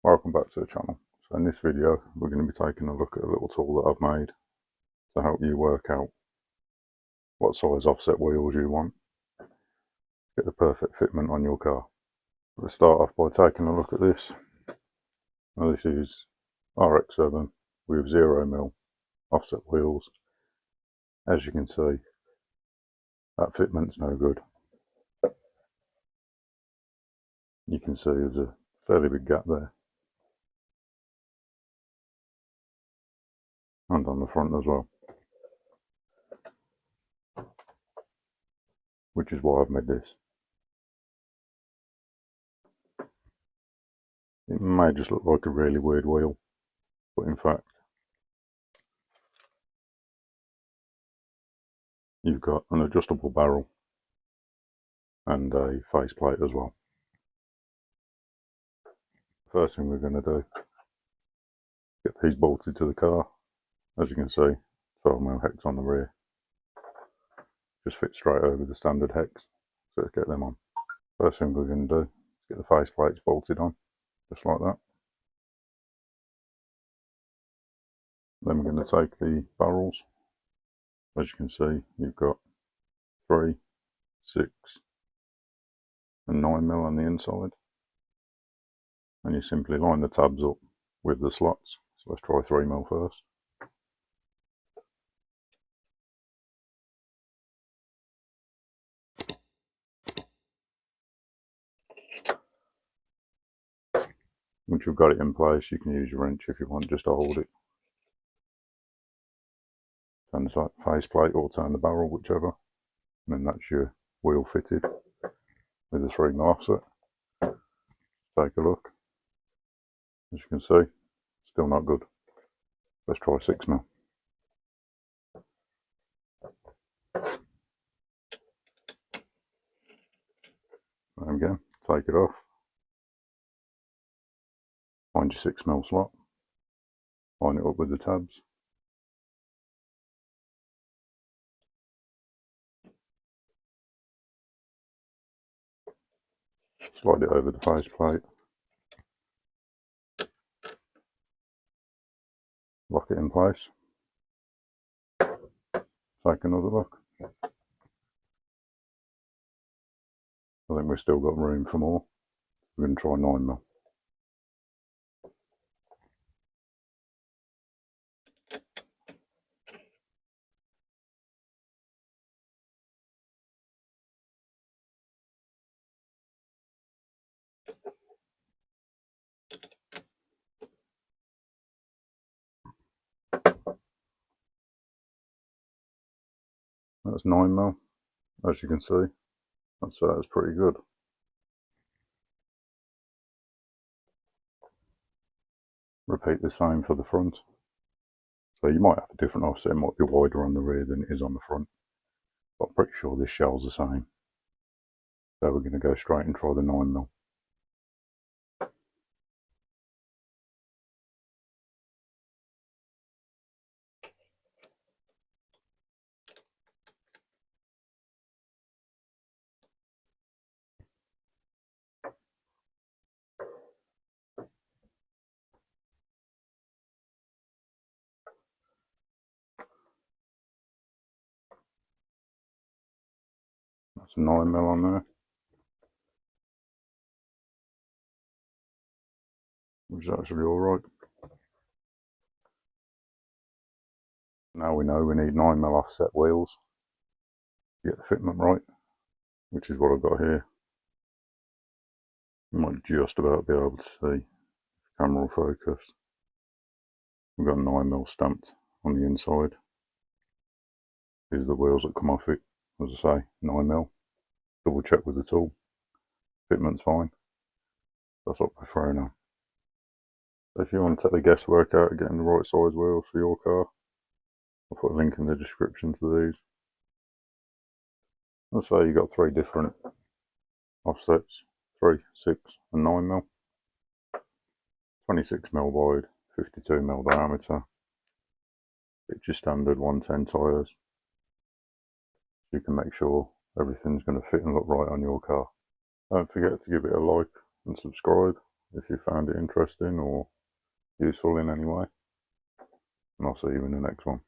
Welcome back to the channel. So in this video we're going to be taking a look at a little tool that I've made to help you work out what size offset wheels you want. Get the perfect fitment on your car. Let's start off by taking a look at this. Now this is RX-7 with 0mm offset wheels. As you can see, that fitment's no good. You can see there's a fairly big gap there, and on the front as well, which is why I've made this. It may just look like a really weird wheel, but in fact you've got an adjustable barrel and a faceplate as well. First thing we're going to do, get these bolted to the car. As you can see, 12mm hex on the rear. Just fit straight over the standard hex, so let's get them on. First thing we're going to do is get the faceplates bolted on, just like that. Then we're going to take the barrels. As you can see, you've got 3, 6 and 9mm on the inside, and you simply line the tabs up with the slots. So let's try 3mm first. Once you've got it in place, you can use your wrench if you want, just to hold it. Turn the faceplate or turn the barrel, whichever. And then that's your wheel fitted with a 3mm offset. Take a look. As you can see, still not good. Let's try 6mm. There we go. Take it off. Find your 6mm slot. Line it up with the tabs. Slide it over the faceplate. Lock it in place. Take another look. I think we've still got room for more. We're going to try 9mm. That's 9mm. As you can see, that's pretty good. Repeat the same for the front. So you might have a different offset, it might be wider on the rear than it is on the front, but I'm pretty sure this shell's the same. So we're going to go straight and try the 9mm. That's a 9mm on there, which is actually alright. Now we know we need 9mm offset wheels to get the fitment right, which is what I've got here. You might just about be able to see, camera will focus. We've got 9mm stamped on the inside. These are the wheels that come off it, as I say, 9mm. Double check with the tool, fitment's fine. That's what we're throwing on. So if you want to take the guesswork out of getting the right size wheels for your car, I'll put a link in the description to these. Let's say you've got 3 different offsets, 3, 6 and 9mm. 26mm wide, 52mm diameter. It's your standard 110 tyres. You can make sure everything's going to fit and look right on your car. Don't forget to give it a like and subscribe if you found it interesting or useful in any way. And I'll see you in the next one.